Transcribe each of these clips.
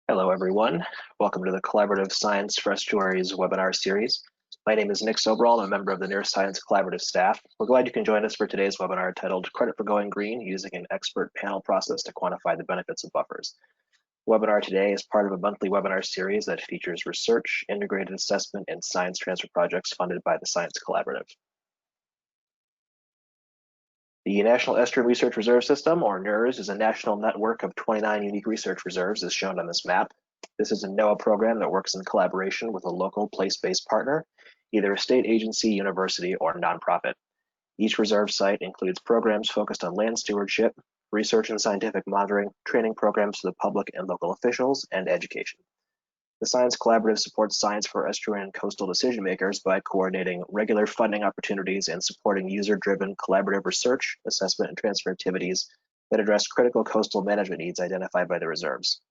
Hello, everyone. Welcome to the Collaborative Science for Estuaries webinar series. My name is Nick Sobral. I'm a member of the NERRS Science Collaborative staff. We're glad you can join us for today's webinar titled Credit for Going Green, Using an Expert Panel Process to Quantify the Benefits of Buffers. The webinar today is part of a monthly webinar series that features research, integrated assessment, and science transfer projects funded by the Science Collaborative. The National Estuarine Research Reserve System, or NERRS, is a national network of 29 unique research reserves as shown on this map. This is a NOAA program that works in collaboration with a local place-based partner, either a state agency, university, or nonprofit. Each reserve site includes programs focused on land stewardship, research and scientific monitoring, training programs for the public and local officials, and education. The Science Collaborative supports science for estuarine and coastal decision makers by coordinating regular funding opportunities and supporting user-driven collaborative research, assessment, and transfer activities that address critical coastal management needs identified by the reserves.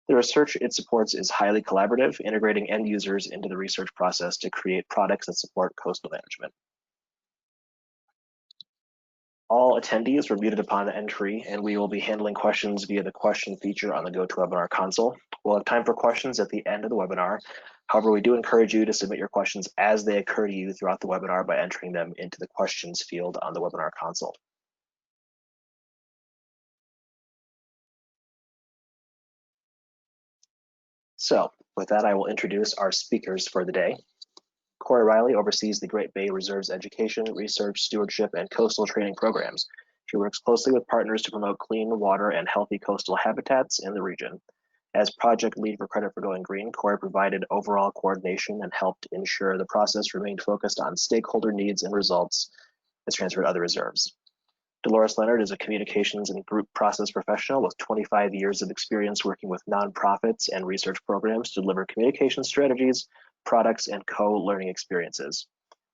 The research it supports is highly collaborative, integrating end users into the research process to create products that support coastal management. All attendees were muted upon entry, and we will be handling questions via the question feature on the GoToWebinar console. We'll have time for questions at the end of the webinar. However, we do encourage you to submit your questions as they occur to you throughout the webinar by entering them into the questions field on the webinar console. So with that, I will introduce our speakers for the day. Corey Riley oversees the Great Bay Reserve's education, research, stewardship, and coastal training programs. She works closely with partners to promote clean water and healthy coastal habitats in the region. As project lead for Credit for Going Green, Corey provided overall coordination and helped ensure the process remained focused on stakeholder needs and results as transferred to other reserves. Dolores Leonard is a communications and group process professional with 25 years of experience working with nonprofits and research programs to deliver communication strategies, products, and co-learning experiences.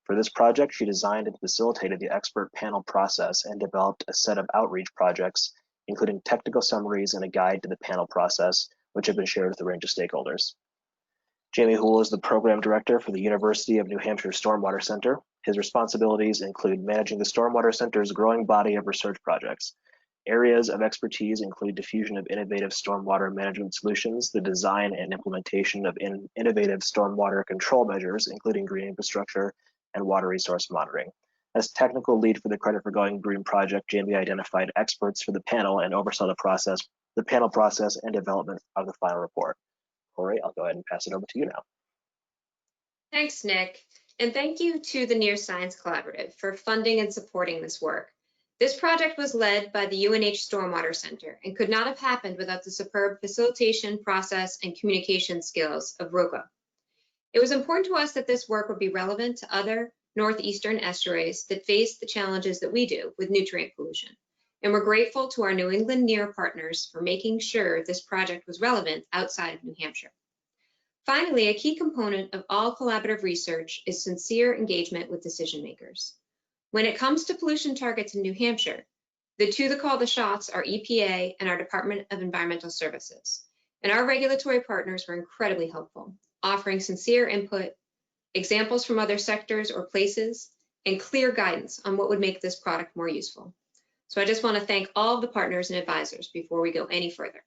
For this project, she designed and facilitated the expert panel process and developed a set of outreach projects, including technical summaries and a guide to the panel process, which have been shared with a range of stakeholders. Jamie Houle is the program director for the University of New Hampshire Stormwater Center. His responsibilities include managing the Stormwater Center's growing body of research projects. Areas of expertise include diffusion of innovative stormwater management solutions, the design and implementation of innovative stormwater control measures, including green infrastructure and water resource monitoring. As technical lead for the Credit for Going Green project, Jamie identified experts for the panel and oversaw the panel process and development of the final report. Corey, I'll go ahead and pass it over to you now. Thanks, Nick. And thank you to the NERRS Science Collaborative for funding and supporting this work. This project was led by the UNH Stormwater Center and could not have happened without the superb facilitation, process, and communication skills of Roka. It was important to us that this work would be relevant to other northeastern estuaries that face the challenges that we do with nutrient pollution. And we're grateful to our New England NER partners for making sure this project was relevant outside of New Hampshire. Finally, a key component of all collaborative research is sincere engagement with decision makers. When it comes to pollution targets in New Hampshire, the two that call the shots are EPA and our Department of Environmental Services. And our regulatory partners were incredibly helpful, offering sincere input, examples from other sectors or places, and clear guidance on what would make this product more useful. So I just want to thank all of the partners and advisors before we go any further.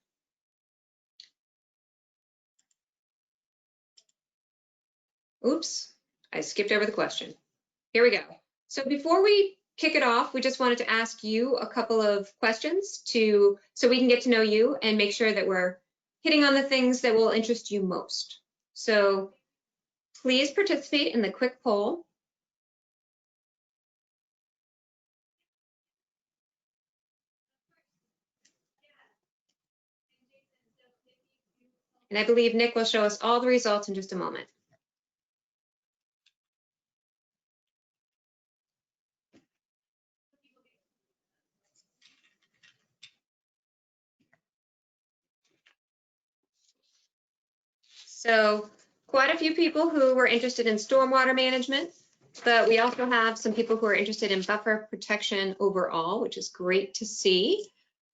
Oops, I skipped over the question. Here we go. So before we kick it off, we just wanted to ask you a couple of questions so we can get to know you and make sure that we're hitting on the things that will interest you most. So please participate in the quick poll. And I believe Nick will show us all the results in just a moment. So quite a few people who were interested in stormwater management, but we also have some people who are interested in buffer protection overall, which is great to see.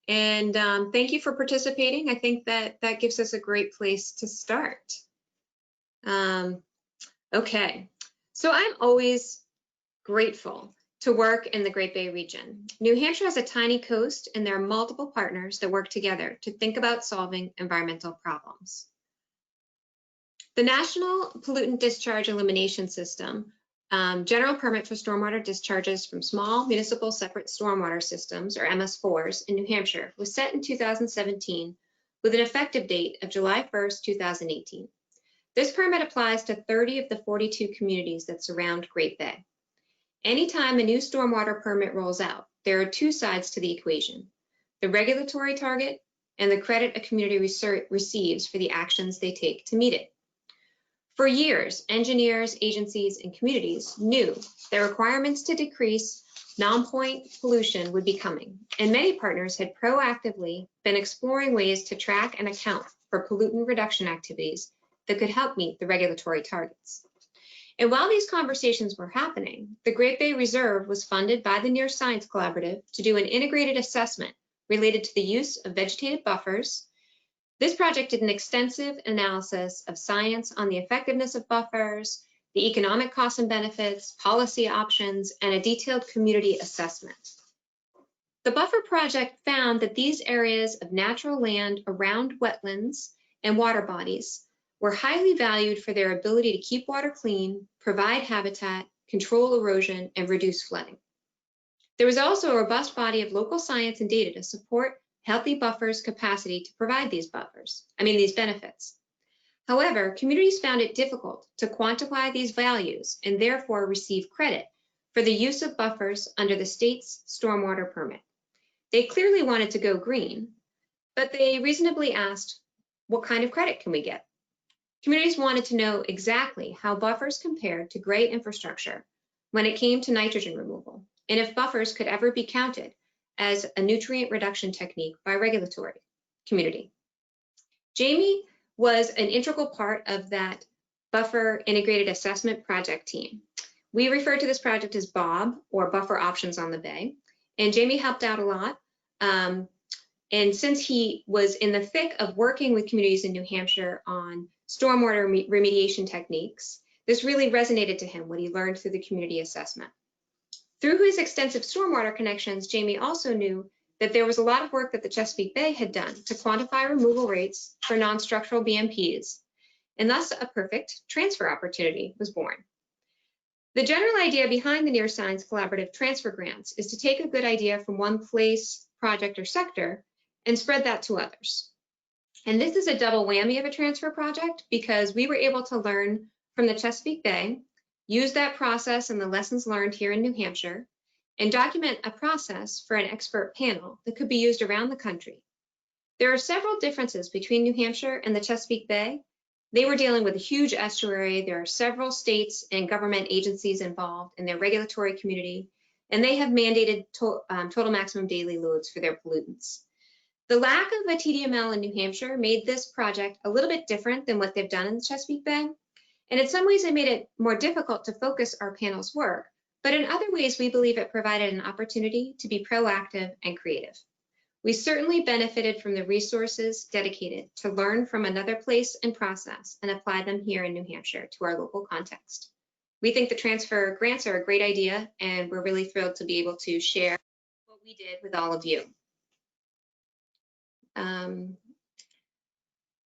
And thank you for participating. I think that gives us a great place to start. Okay, so I'm always grateful to work in the Great Bay region. New Hampshire has a tiny coast and there are multiple partners that work together to think about solving environmental problems. The National Pollutant Discharge Elimination System, general permit for stormwater discharges from small municipal separate stormwater systems, or MS4s, in New Hampshire was set in 2017 with an effective date of July 1st, 2018. This permit applies to 30 of the 42 communities that surround Great Bay. Anytime a new stormwater permit rolls out, there are two sides to the equation: the regulatory target and the credit a community receives for the actions they take to meet it. For years, engineers, agencies, and communities knew that requirements to decrease non-point pollution would be coming, and many partners had proactively been exploring ways to track and account for pollutant reduction activities that could help meet the regulatory targets. And while these conversations were happening, the Great Bay Reserve was funded by the NERRS Science Collaborative to do an integrated assessment related to the use of vegetative buffers. This project did an extensive analysis of science on the effectiveness of buffers, the economic costs and benefits, policy options, and a detailed community assessment. The buffer project found that these areas of natural land around wetlands and water bodies were highly valued for their ability to keep water clean, provide habitat, control erosion, and reduce flooding. There was also a robust body of local science and data to support healthy buffers' capacity to provide these benefits. However, communities found it difficult to quantify these values and therefore receive credit for the use of buffers under the state's stormwater permit. They clearly wanted to go green, but they reasonably asked, what kind of credit can we get? Communities wanted to know exactly how buffers compared to gray infrastructure when it came to nitrogen removal, and if buffers could ever be counted as a nutrient reduction technique by regulatory community. Jamie was an integral part of that buffer integrated assessment project team. We refer to this project as BOB, or Buffer Options on the Bay, and Jamie helped out a lot. And since he was in the thick of working with communities in New Hampshire on stormwater remediation techniques, this really resonated to him, what he learned through the community assessment. Through his extensive stormwater connections, Jamie also knew that there was a lot of work that the Chesapeake Bay had done to quantify removal rates for non-structural BMPs, and thus a perfect transfer opportunity was born. The general idea behind the NERRS Science Collaborative transfer grants is to take a good idea from one place, project, or sector and spread that to others. And this is a double whammy of a transfer project because we were able to learn from the Chesapeake Bay, use that process and the lessons learned here in New Hampshire, and document a process for an expert panel that could be used around the country. There are several differences between New Hampshire and the Chesapeake Bay. They were dealing with a huge estuary. There are several states and government agencies involved in their regulatory community, and they have mandated total maximum daily loads for their pollutants. The lack of a TDML in New Hampshire made this project a little bit different than what they've done in the Chesapeake Bay. And in some ways, it made it more difficult to focus our panel's work. But in other ways, we believe it provided an opportunity to be proactive and creative. We certainly benefited from the resources dedicated to learn from another place and process and apply them here in New Hampshire to our local context. We think the transfer grants are a great idea, and we're really thrilled to be able to share what we did with all of you.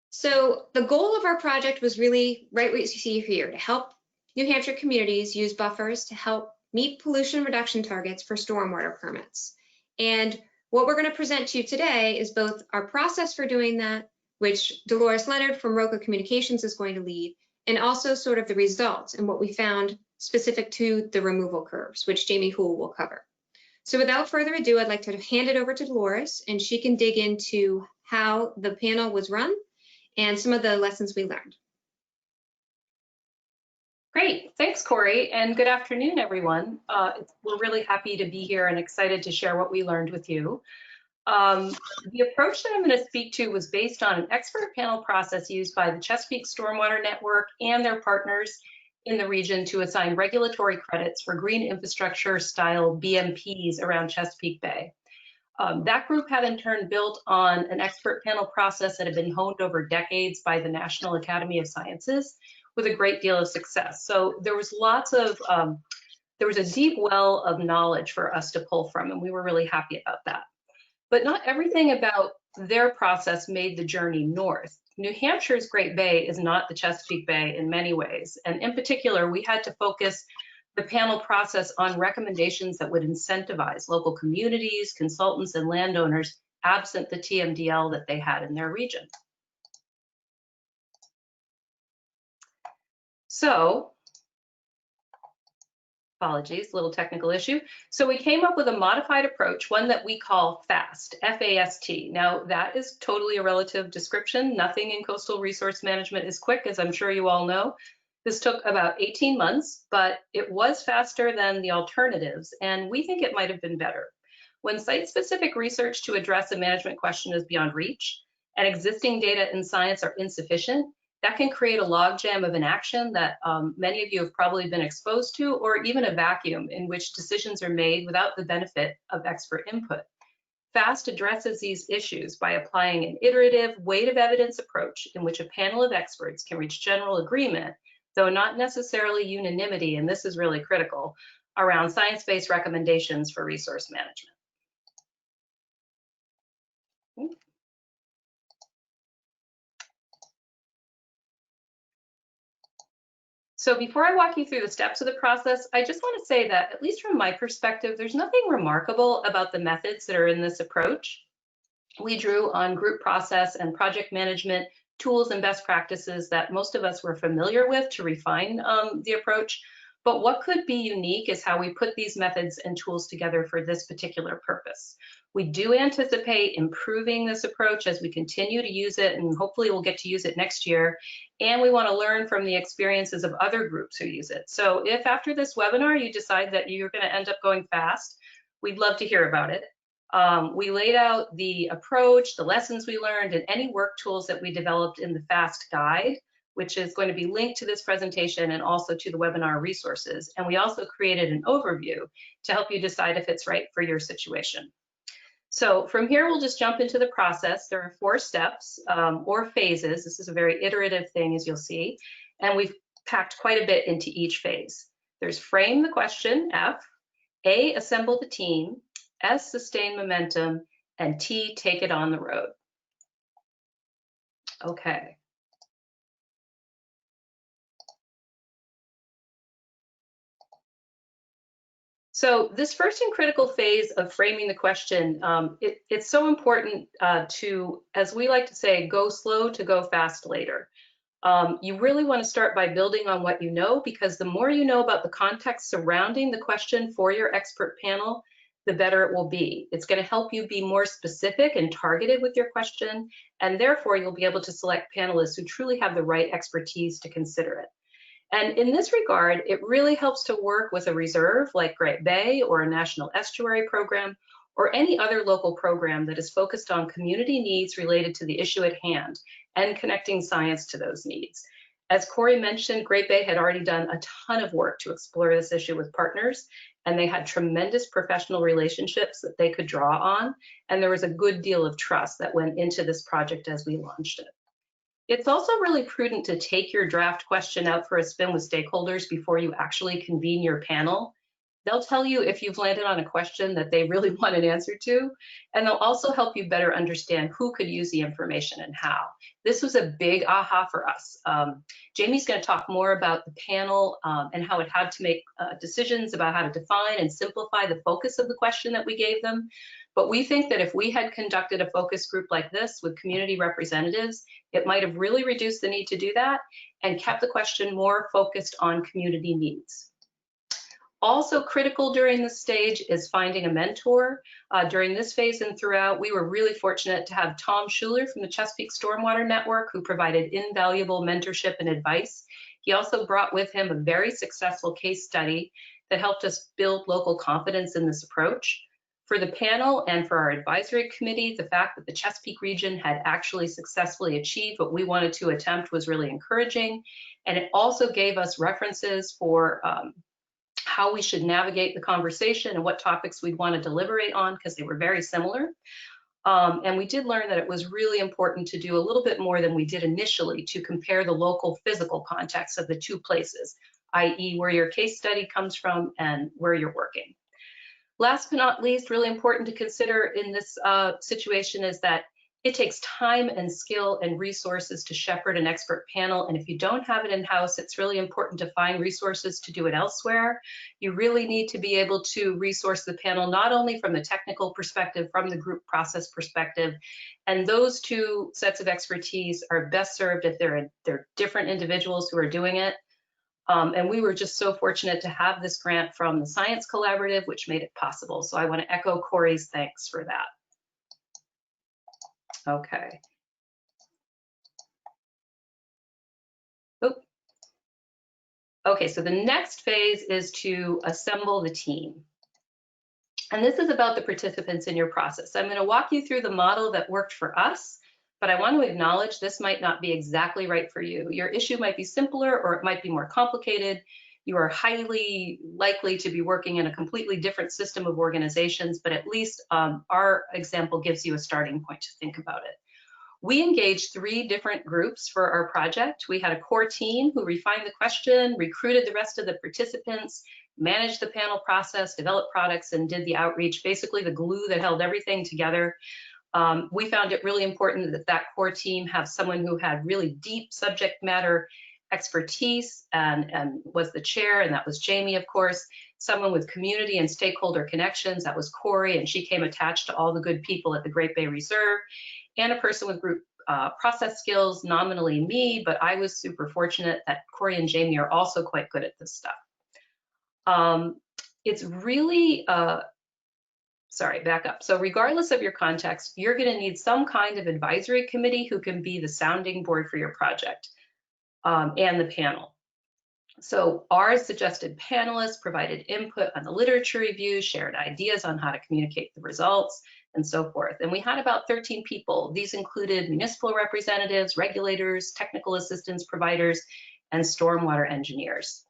So the goal of our project was really right what you see here, to help New Hampshire communities use buffers to help meet pollution reduction targets for stormwater permits. And what we're going to present to you today is both our process for doing that, which Dolores Leonard from Roca Communications is going to lead, and also sort of the results and what we found specific to the removal curves, which Jamie Houle will cover. So without further ado, I'd like to hand it over to Dolores, and she can dig into how the panel was run and some of the lessons we learned. Great, thanks Corey, and good afternoon everyone. We're really happy to be here and excited to share what we learned with you. The approach that I'm going to speak to was based on an expert panel process used by the Chesapeake Stormwater Network and their partners in the region to assign regulatory credits for green infrastructure style BMPs around Chesapeake Bay. That group had in turn built on an expert panel process that had been honed over decades by the National Academy of Sciences with a great deal of success. So there was there was a deep well of knowledge for us to pull from, and we were really happy about that. But not everything about their process made the journey north. New Hampshire's Great Bay is not the Chesapeake Bay in many ways. And in particular, we had to focus the panel process on recommendations that would incentivize local communities, consultants, and landowners absent the TMDL that they had in their region. So, apologies, little technical issue. So we came up with a modified approach, one that we call FAST, F-A-S-T. Now that is totally a relative description. Nothing in coastal resource management is quick, as I'm sure you all know. This took about 18 months, but it was faster than the alternatives, and we think it might have been better. When site-specific research to address a management question is beyond reach, and existing data and science are insufficient, that can create a logjam of inaction that many of you have probably been exposed to, or even a vacuum in which decisions are made without the benefit of expert input. FAST addresses these issues by applying an iterative, weight of evidence approach in which a panel of experts can reach general agreement, though not necessarily unanimity, and this is really critical, around science-based recommendations for resource management. So before I walk you through the steps of the process, I just want to say that, at least from my perspective, there's nothing remarkable about the methods that are in this approach. We drew on group process and project management tools and best practices that most of us were familiar with to refine the approach. But what could be unique is how we put these methods and tools together for this particular purpose. We do anticipate improving this approach as we continue to use it, and hopefully we'll get to use it next year. And we want to learn from the experiences of other groups who use it. So if after this webinar you decide that you're going to end up going fast, we'd love to hear about it. We laid out the approach, the lessons we learned, and any work tools that we developed in the FAST guide, which is going to be linked to this presentation and also to the webinar resources. And we also created an overview to help you decide if it's right for your situation. So from here, we'll just jump into the process. There are 4 steps or phases. This is a very iterative thing, as you'll see, and we've packed quite a bit into each phase. There's frame the question, F, A, assemble the team, S, sustain momentum, and T, take it on the road. Okay. So this first and critical phase of framing the question, it's so important to, as we like to say, go slow to go fast later. You really want to start by building on what you know, because the more you know about the context surrounding the question for your expert panel, the better it will be. It's going to help you be more specific and targeted with your question, and therefore you'll be able to select panelists who truly have the right expertise to consider it. And in this regard, it really helps to work with a reserve like Great Bay or a national estuary program or any other local program that is focused on community needs related to the issue at hand and connecting science to those needs. As Corey mentioned, Great Bay had already done a ton of work to explore this issue with partners, and they had tremendous professional relationships that they could draw on, and there was a good deal of trust that went into this project as we launched it. It's also really prudent to take your draft question out for a spin with stakeholders before you actually convene your panel. They'll tell you if you've landed on a question that they really want an answer to, and they'll also help you better understand who could use the information and how. This was a big aha for us. Jamie's going to talk more about the panel and how it had to make decisions about how to define and simplify the focus of the question that we gave them. But we think that if we had conducted a focus group like this with community representatives, it might have really reduced the need to do that and kept the question more focused on community needs. Also critical during this stage is finding a mentor. During this phase and throughout, we were really fortunate to have Tom Schuler from the Chesapeake Stormwater Network, who provided invaluable mentorship and advice. He also brought with him a very successful case study that helped us build local confidence in this approach. For the panel and for our advisory committee, the fact that the Chesapeake region had actually successfully achieved what we wanted to attempt was really encouraging. And it also gave us references for how we should navigate the conversation and what topics we'd want to deliberate on, because they were very similar. And we did learn that it was really important to do a little bit more than we did initially to compare the local physical context of the 2 places, i.e. where your case study comes from and where you're working. Last but not least, really important to consider in this situation is that It takes time and skill and resources to shepherd an expert panel, and if you don't have it in-house, it's really important to find resources to do it elsewhere. You really need to be able to resource the panel not only from the technical perspective, from the group process perspective, and those two sets of expertise are best served if they're different individuals who are doing it. And we were just so fortunate to have this grant from the Science Collaborative, which made it possible. So I want to echo Corey's thanks for that. Okay. Okay, so the next phase is to assemble the team. And this is about the participants in your process. I'm going to walk you through the model that worked for us, but I want to acknowledge this might not be exactly right for you. Your issue might be simpler or it might be more complicated. You are highly likely to be working in a completely different system of organizations, but at least our example gives you a starting point to think about it. We engaged 3 different groups for our project. We had a core team who refined the question, recruited the rest of the participants, managed the panel process, developed products, and did the outreach, basically the glue that held everything together. We found it really important that that core team have someone who had really deep subject matter expertise and was the chair, and that was Jamie, of course. Someone with community and stakeholder connections, that was Corey, and she came attached to all the good people at the Great Bay Reserve. And a person with group process skills, nominally me, but I was super fortunate that Corey and Jamie are also quite good at this stuff. It's really, sorry, back up. So regardless of your context, you're gonna need some kind of advisory committee who can be the sounding board for your project and the panel. So our suggested panelists provided input on the literature review, shared ideas on how to communicate the results, and so forth. And we had about 13 people. These included municipal representatives, regulators, technical assistance providers, and stormwater engineers.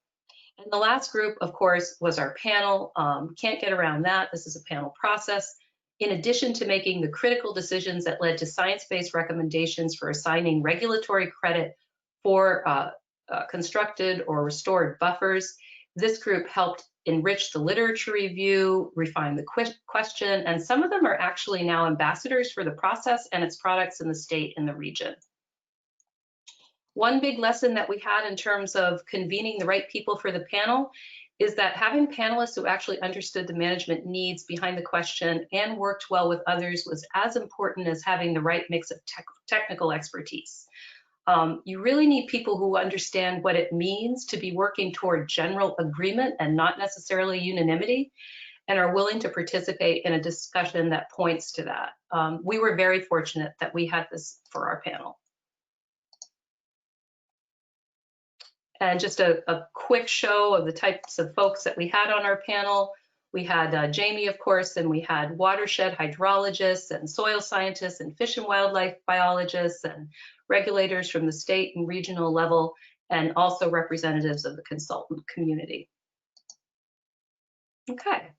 And the last group, of course, was our panel. Can't get around that. This is a panel process. In addition to making the critical decisions that led to science-based recommendations for assigning regulatory credit for constructed or restored buffers, this group helped enrich the literature review, refine the question, and some of them are actually now ambassadors for the process and its products in the state and the region. One big lesson that we had in terms of convening the right people for the panel is that having panelists who actually understood the management needs behind the question and worked well with others was as important as having the right mix of technical expertise. You really need people who understand what it means to be working toward general agreement and not necessarily unanimity, and are willing to participate in a discussion that points to that. We were very fortunate that we had this for our panel. And just a quick show of the types of folks that we had on our panel. We had Jamie, of course, and we had watershed hydrologists and soil scientists and fish and wildlife biologists and regulators from the state and regional level, and also representatives of the consultant community. Okay,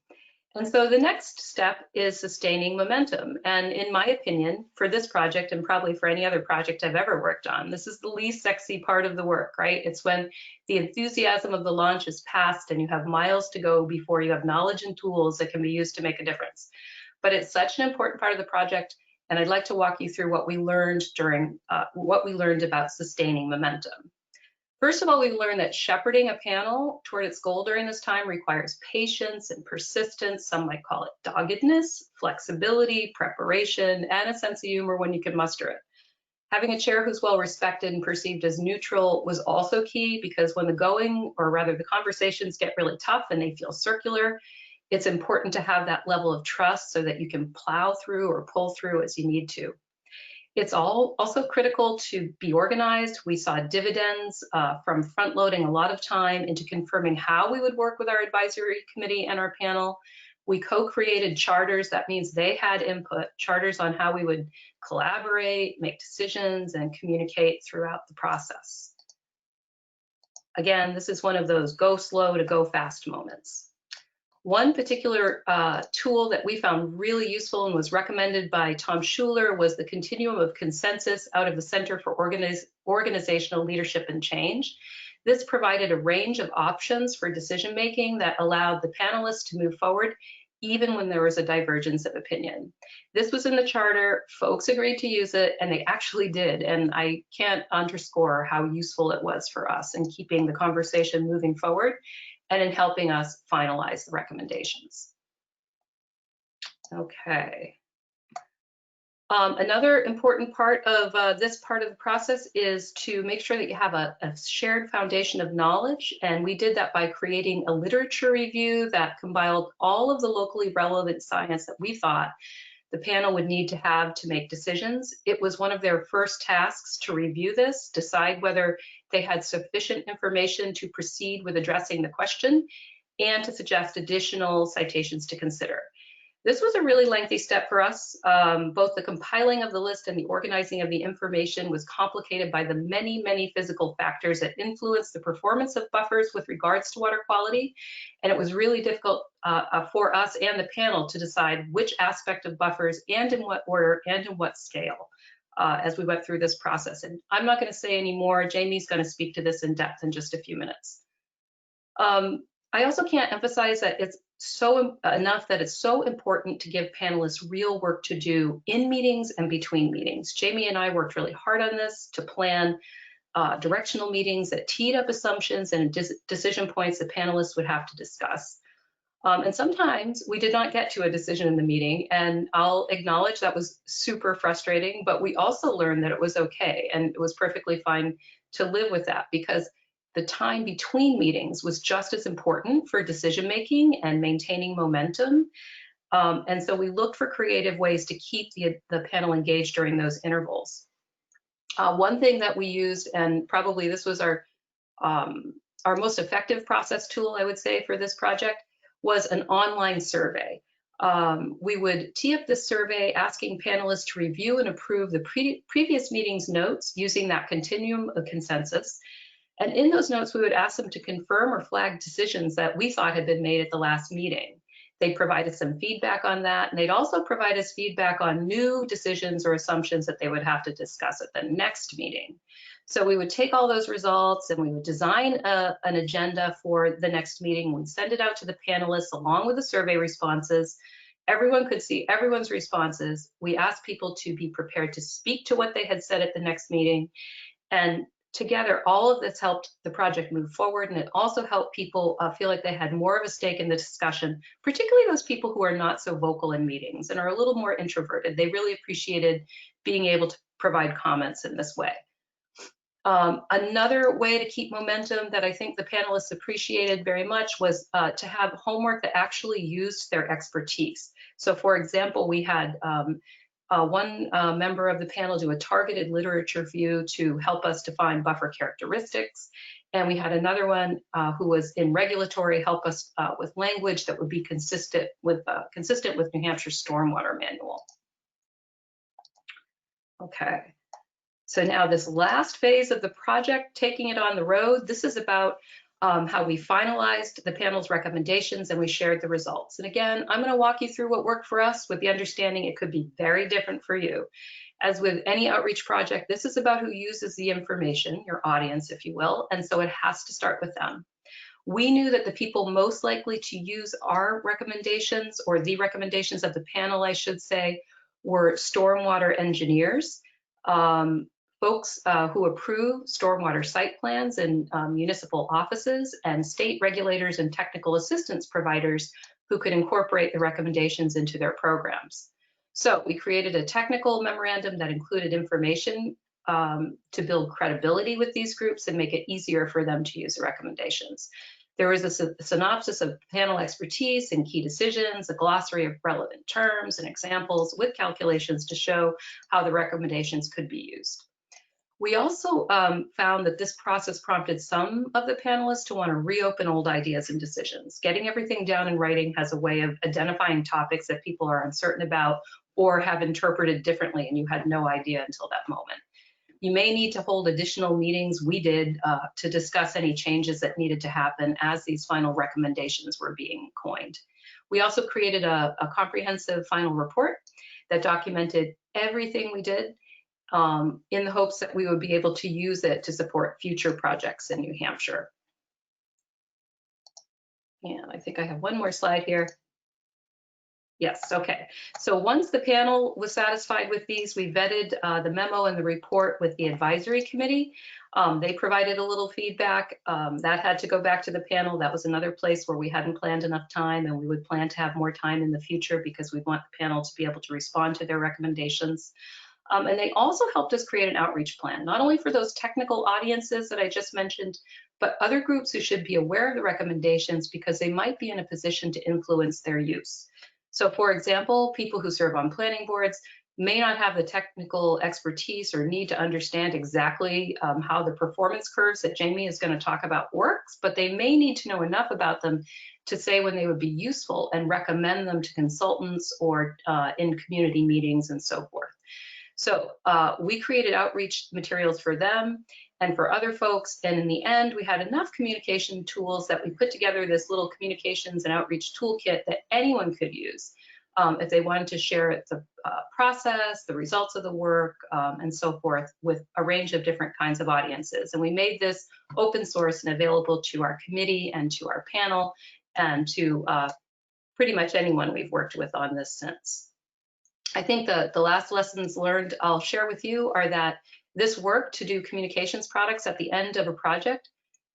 and so the next step is sustaining momentum. And in my opinion, for this project, and probably for any other project I've ever worked on, this is the least sexy part of the work, right? It's when the enthusiasm of the launch is past and you have miles to go before you have knowledge and tools that can be used to make a difference. But it's such an important part of the project, and I'd like to walk you through what we learned during what we learned about sustaining momentum. First of all, we learned that shepherding a panel toward its goal during this time requires patience and persistence. Some might call it doggedness, flexibility, preparation, and a sense of humor when you can muster it. Having a chair who's well respected and perceived as neutral was also key, because when the going, or rather the conversations, get really tough and they feel circular, it's important to have that level of trust so that you can plow through or pull through as you need to. It's also critical to be organized. We saw dividends from front loading a lot of time into confirming how we would work with our advisory committee and our panel. We co-created charters. That means they had input, charters on how we would collaborate, make decisions, and communicate throughout the process. Again, this is one of those go slow to go fast moments. One particular tool that we found really useful and was recommended by Tom Schuler was the Continuum of Consensus out of the Center for Organizational Leadership and Change. This provided a range of options for decision-making that allowed the panelists to move forward, even when there was a divergence of opinion. This was in the charter, folks agreed to use it, and they actually did. And I can't underscore how useful it was for us in keeping the conversation moving forward and in helping us finalize the recommendations. Okay. Another important part of this part of the process is to make sure that you have a shared foundation of knowledge. And we did that by creating a literature review that compiled all of the locally relevant science that we thought the panel would need to have to make decisions. It was one of their first tasks to review this, decide whether they had sufficient information to proceed with addressing the question, and to suggest additional citations to consider. This was a really lengthy step for us. Both the compiling of the list and the organizing of the information was complicated by the many, many physical factors that influence the performance of buffers with regards to water quality. And it was really difficult for us and the panel to decide which aspect of buffers and in what order and in what scale as we went through this process. And I'm not going to say any more. Jamie's going to speak to this in depth in just a few minutes. I also can't emphasize that it's enough that it's so important to give panelists real work to do in meetings and between meetings. Jamie and I worked really hard on this to plan directional meetings that teed up assumptions and decision points that panelists would have to discuss. And sometimes we did not get to a decision in the meeting, and I'll acknowledge that was super frustrating, but we also learned that it was okay, and it was perfectly fine to live with that, because the time between meetings was just as important for decision making and maintaining momentum. And so we looked for creative ways to keep the panel engaged during those intervals. One thing that we used, and probably this was our most effective process tool, I would say, for this project, was an online survey. We would tee up this survey asking panelists to review and approve the previous meeting's notes using that continuum of consensus. And in those notes, we would ask them to confirm or flag decisions that we thought had been made at the last meeting. They'd provide us some feedback on that, and they'd also provide us feedback on new decisions or assumptions that they would have to discuss at the next meeting. So we would take all those results and we would design an agenda for the next meeting. We'd send it out to the panelists along with the survey responses. Everyone could see everyone's responses. We asked people to be prepared to speak to what they had said at the next meeting. And together, all of this helped the project move forward, and it also helped people feel like they had more of a stake in the discussion, particularly those people who are not so vocal in meetings and are a little more introverted. They really appreciated being able to provide comments in this way. Another way to keep momentum that I think the panelists appreciated very much was to have homework that actually used their expertise. So for example, we had one member of the panel do a targeted literature review to help us define buffer characteristics. And we had another one who was in regulatory help us with language that would be consistent with New Hampshire stormwater manual. Okay, so now this last phase of the project, taking it on the road, this is about how we finalized the panel's recommendations and we shared the results. And again, I'm going to walk you through what worked for us with the understanding it could be very different for you. As with any outreach project, this is about who uses the information, your audience, if you will, and so it has to start with them. We knew that the people most likely to use our recommendations, or the recommendations of the panel, I should say, were stormwater engineers, folks who approve stormwater site plans in municipal offices, and state regulators and technical assistance providers who could incorporate the recommendations into their programs. So we created a technical memorandum that included information to build credibility with these groups and make it easier for them to use the recommendations. There was a synopsis of panel expertise and key decisions, a glossary of relevant terms and examples with calculations to show how the recommendations could be used. We also found that this process prompted some of the panelists to want to reopen old ideas and decisions. Getting everything down in writing has a way of identifying topics that people are uncertain about or have interpreted differently, and you had no idea until that moment. You may need to hold additional meetings. We did to discuss any changes that needed to happen as these final recommendations were being coined. We also created a comprehensive final report that documented everything we did, in the hopes that we would be able to use it to support future projects in New Hampshire. And I think I have one more slide here. Yes, okay. So once the panel was satisfied with these, we vetted the memo and the report with the advisory committee. They provided a little feedback. That had to go back to the panel. That was another place where we hadn't planned enough time, and we would plan to have more time in the future because we want the panel to be able to respond to their recommendations. And they also helped us create an outreach plan, not only for those technical audiences that I just mentioned, but other groups who should be aware of the recommendations because they might be in a position to influence their use. So for example, people who serve on planning boards may not have the technical expertise or need to understand exactly how the performance curves that Jamie is going to talk about works, but they may need to know enough about them to say when they would be useful and recommend them to consultants or in community meetings and so forth. So we created outreach materials for them and for other folks. And in the end, we had enough communication tools that we put together this little communications and outreach toolkit that anyone could use if they wanted to share the process, the results of the work, and so forth with a range of different kinds of audiences. And we made this open source and available to our committee and to our panel and to pretty much anyone we've worked with on this since. I think the last lessons learned I'll share with you are that this work to do communications products at the end of a project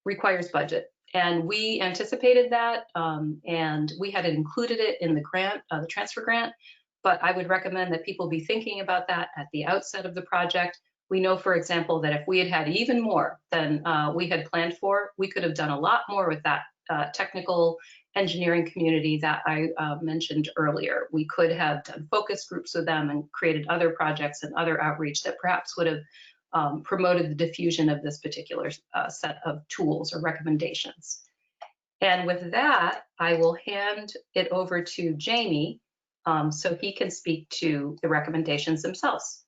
requires budget. And we anticipated that, and we had included it in the grant, the transfer grant, but I would recommend that people be thinking about that at the outset of the project. We know, for example, that if we had had even more than we had planned for, we could have done a lot more with that technical engineering community that I mentioned earlier. We could have done focus groups with them and created other projects and other outreach that perhaps would have promoted the diffusion of this particular set of tools or recommendations. And with that, I will hand it over to Jamie so he can speak to the recommendations themselves.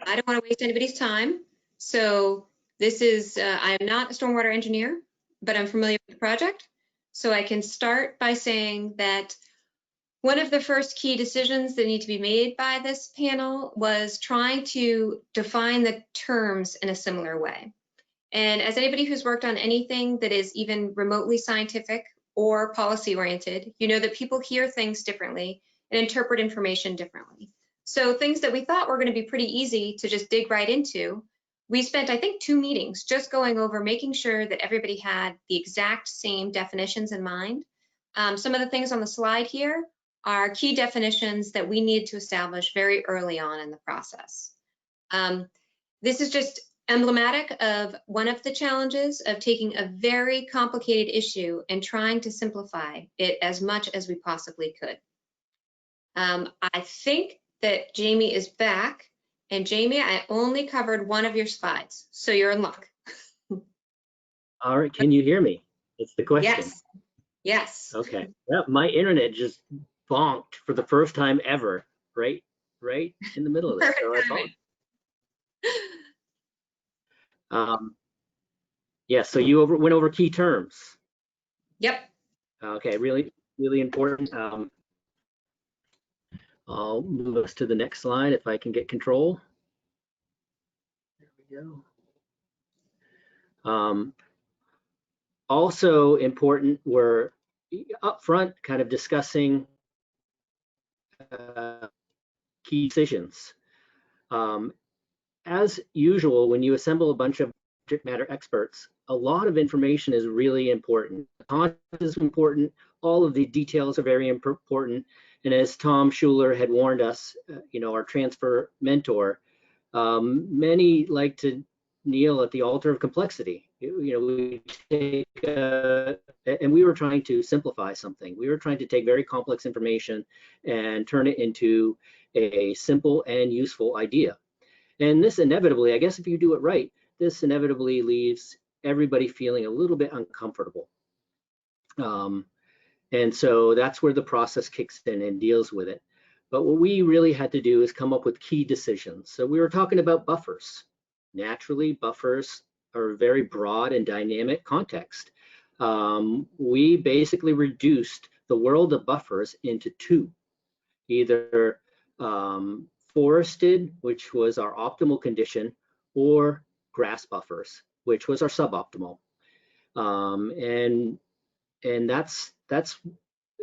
I don't want to waste anybody's time. So this is, I'm not a stormwater engineer, but I'm familiar with the project. So I can start by saying that one of the first key decisions that need to be made by this panel was trying to define the terms in a similar way. And as anybody who's worked on anything that is even remotely scientific or policy oriented, you know that people hear things differently and interpret information differently. So things that we thought were going to be pretty easy to just dig right into, we spent, I think, 2 meetings just going over making sure that everybody had the exact same definitions in mind. Some of the things on the slide here are key definitions that we need to establish very early on in the process. This is just emblematic of one of the challenges of taking a very complicated issue and trying to simplify it as much as we possibly could. I think that Jamie is back. And Jamie, I only covered one of your slides, so you're in luck. All right, can you hear me? That's the question. Yes. Yes. Okay. Well, my internet just bonked for the first time ever, right in the middle of it. So yeah, so you went over key terms. Yep. Okay, really important. I'll move us to the next slide if I can get control. There we go. Also important were upfront kind of discussing key decisions. As usual, when you assemble a bunch of subject matter experts, a lot of information is really important. Content is important. All of the details are very important. And as Tom Schuler had warned us, our transfer mentor, many like to kneel at the altar of complexity. We take, and we were trying to simplify something. We were trying to take very complex information and turn it into a simple and useful idea. And this inevitably, I guess if you do it right, this inevitably leaves everybody feeling a little bit uncomfortable. And so that's where the process kicks in and deals with it. But what we really had to do is come up with key decisions. So we were talking about buffers. Naturally, buffers are a very broad and dynamic context. We basically reduced the world of buffers into 2, either forested, which was our optimal condition, or grass buffers, which was our suboptimal. And that's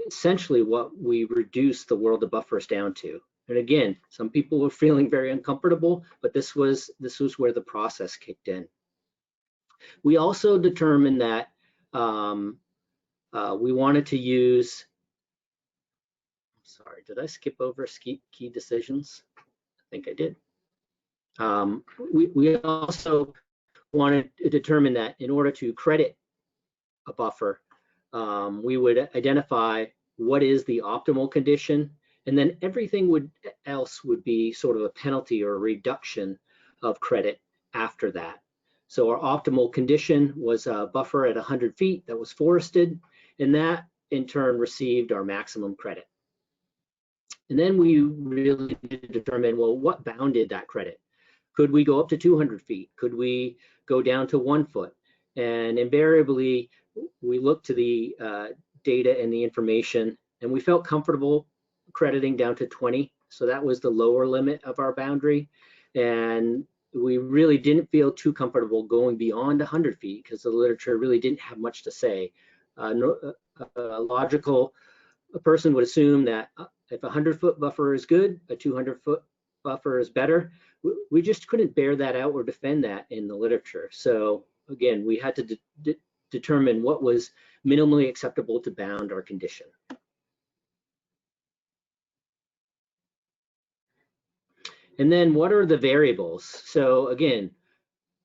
essentially what we reduced the world of buffers down to. And again, some people were feeling very uncomfortable, but this was where the process kicked in. We also determined that we wanted to use, sorry, did I skip over key decisions? I think I did. We also wanted to determine that in order to credit a buffer, we would identify what is the optimal condition, and then everything else would be sort of a penalty or a reduction of credit after that. So our optimal condition was a buffer at 100 feet that was forested, and that in turn received our maximum credit. And then we really need to determine, well, what bounded that credit? Could we go up to 200 feet? Could we go down to 1 foot? And invariably, we looked to the data and the information, and we felt comfortable crediting down to 20. So that was the lower limit of our boundary. And we really didn't feel too comfortable going beyond 100 feet because the literature really didn't have much to say. A logical person would assume that if a 100-foot buffer is good, a 200-foot buffer is better. We just couldn't bear that out or defend that in the literature. So again, we had to determine what was minimally acceptable to bound our condition. And then what are the variables? So again,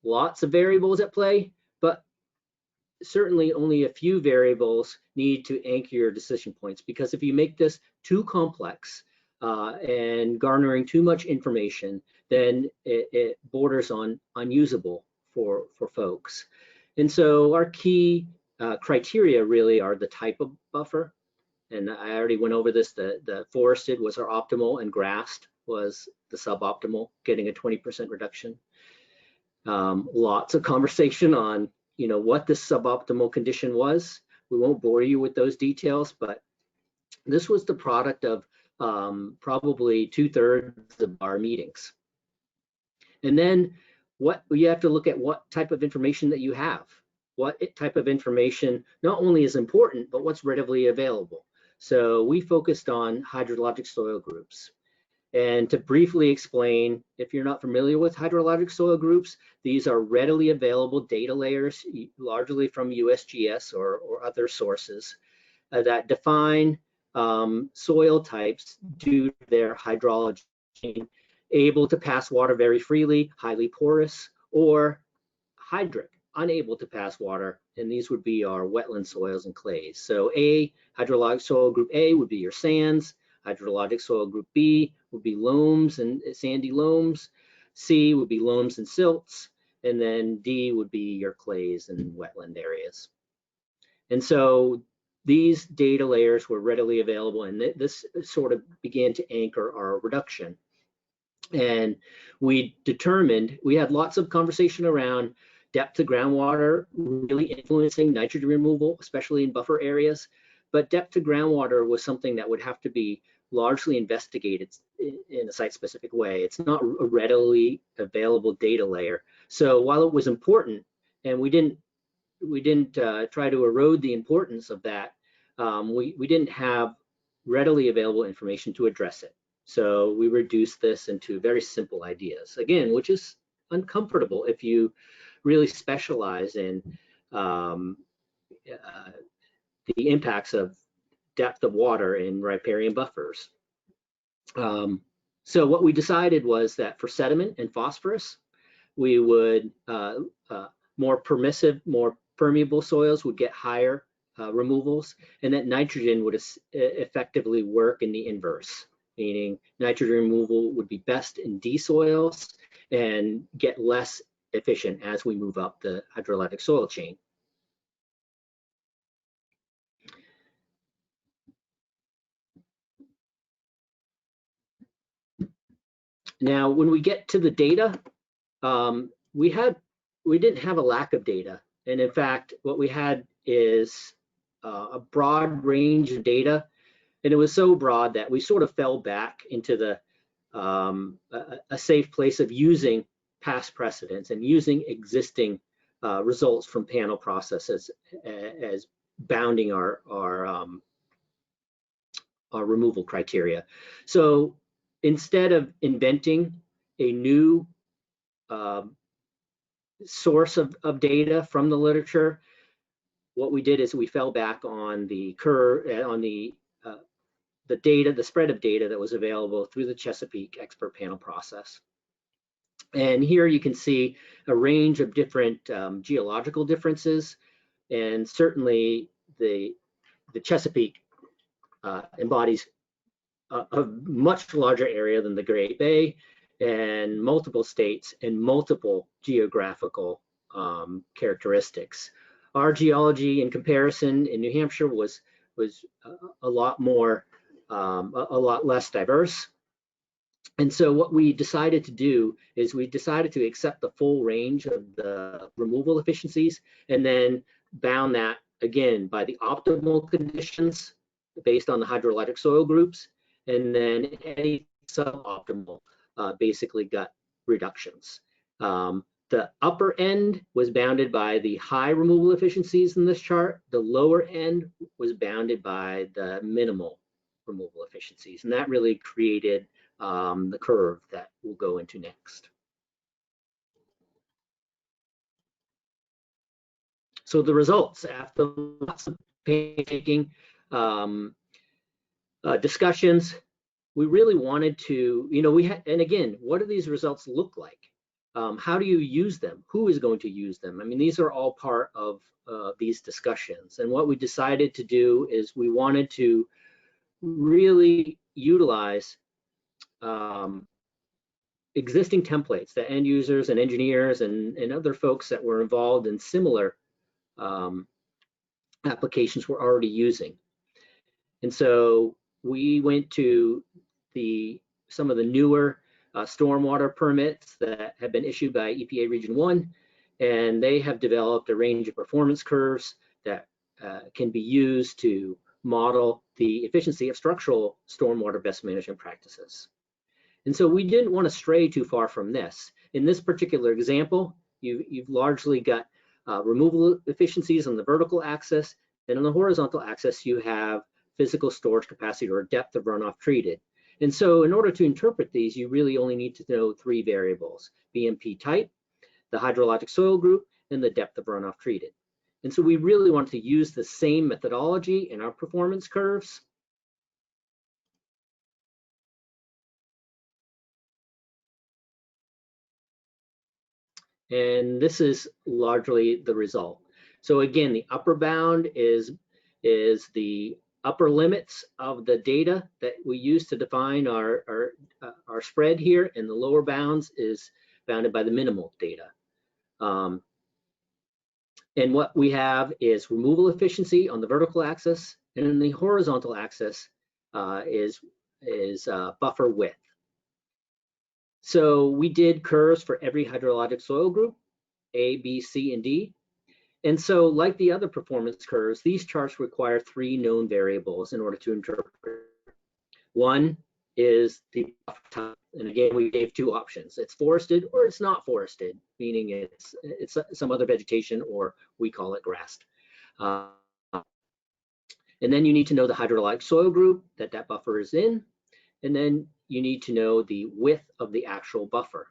lots of variables at play, but certainly only a few variables need to anchor your decision points, because if you make this too complex and garnering too much information, then it borders on unusable for folks. And so our key criteria really are the type of buffer. And I already went over this, the forested was our optimal and grassed was the suboptimal, getting a 20% reduction. Lots of conversation on what this suboptimal condition was. We won't bore you with those details, but this was the product of probably 2/3 of our meetings. And then you have to look at what type of information that you have. What type of information not only is important, but what's readily available. So we focused on hydrologic soil groups. And to briefly explain, if you're not familiar with hydrologic soil groups, these are readily available data layers, largely from USGS or other sources, that define soil types due to their hydrology, able to pass water very freely, highly porous, or hydric, unable to pass water, and these would be our wetland soils and clays. So hydrologic soil group A would be your sands, hydrologic soil group B would be loams and sandy loams, C would be loams and silts, and then D would be your clays and wetland areas. And so these data layers were readily available, and this sort of began to anchor our reduction. And we had lots of conversation around depth to groundwater really influencing nitrogen removal, especially in buffer areas. But depth to groundwater was something that would have to be largely investigated in a site-specific way. It's not a readily available data layer. So while it was important, and we didn't try to erode the importance of that, we didn't have readily available information to address it. So we reduced this into very simple ideas, again, which is uncomfortable if you really specialize in the impacts of depth of water in riparian buffers. So what we decided was that for sediment and phosphorus, we would more permissive, more permeable soils would get higher removals, and that nitrogen would effectively work in the inverse, meaning nitrogen removal would be best in D soils and get less efficient as we move up the hydrologic soil chain. Now, when we get to the data, we didn't have a lack of data. And in fact, what we had is a broad range of data. And it was so broad that we sort of fell back into the a safe place of using past precedents and using existing results from panel processes as bounding our removal criteria. So instead of inventing a new source of data from the literature, what we did is we fell back on the data, the spread of data that was available through the Chesapeake expert panel process. And here you can see a range of different geological differences, and certainly the Chesapeake embodies a much larger area than the Great Bay, and multiple states and multiple geographical characteristics. Our geology in comparison in New Hampshire was a lot less diverse. And so what we decided to do is we decided to accept the full range of the removal efficiencies, and then bound that again by the optimal conditions based on the hydroelectric soil groups, and then any suboptimal basically got reductions. The upper end was bounded by the high removal efficiencies in this chart. The lower end was bounded by the minimal removal efficiencies, and that really created the curve that we'll go into next. So the results after lots of painstaking discussions, we really wanted to, and again, what do these results look like? How do you use them? Who is going to use them? I mean, these are all part of these discussions. And what we decided to do is we wanted to really utilize existing templates that end users and engineers and other folks that were involved in similar applications were already using. And so we went to some of the newer stormwater permits that have been issued by EPA Region 1, and they have developed a range of performance curves that can be used to model the efficiency of structural stormwater best management practices. And so we didn't want to stray too far from this. In this particular example, you've largely got removal efficiencies on the vertical axis, and on the horizontal axis you have physical storage capacity or depth of runoff treated. And so in order to interpret these, you really only need to know three variables: BMP type, the hydrologic soil group, and the depth of runoff treated. And so we really want to use the same methodology in our performance curves. And this is largely the result. So again, the upper bound is the upper limits of the data that we use to define our spread here, and the lower bounds is bounded by the minimal data. And what we have is removal efficiency on the vertical axis, and in the horizontal axis is buffer width. So we did curves for every hydrologic soil group, A, B, C, and D. And so like the other performance curves, these charts require three known variables in order to interpret. One is the buffer type. And again, we gave two options. It's forested or it's not forested, meaning it's some other vegetation, or we call it grassed. And then you need to know the hydrologic soil group that buffer is in. And then you need to know the width of the actual buffer.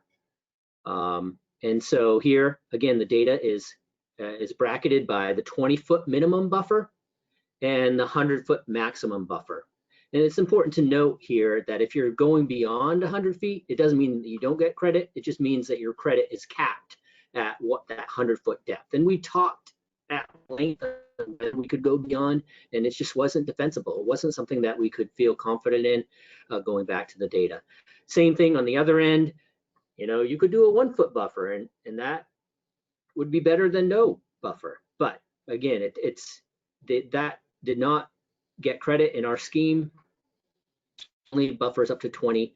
And so here, again, the data is bracketed by the 20-foot minimum buffer and the 100-foot maximum buffer. And it's important to note here that if you're going beyond 100 feet, it doesn't mean that you don't get credit. It just means that your credit is capped at what that 100-foot depth. And we talked at length that we could go beyond, and it just wasn't defensible. It wasn't something that we could feel confident in going back to the data. Same thing on the other end. You could do a 1-foot buffer, and that would be better than no buffer. But again, that did not get credit in our scheme. Only buffers up to 20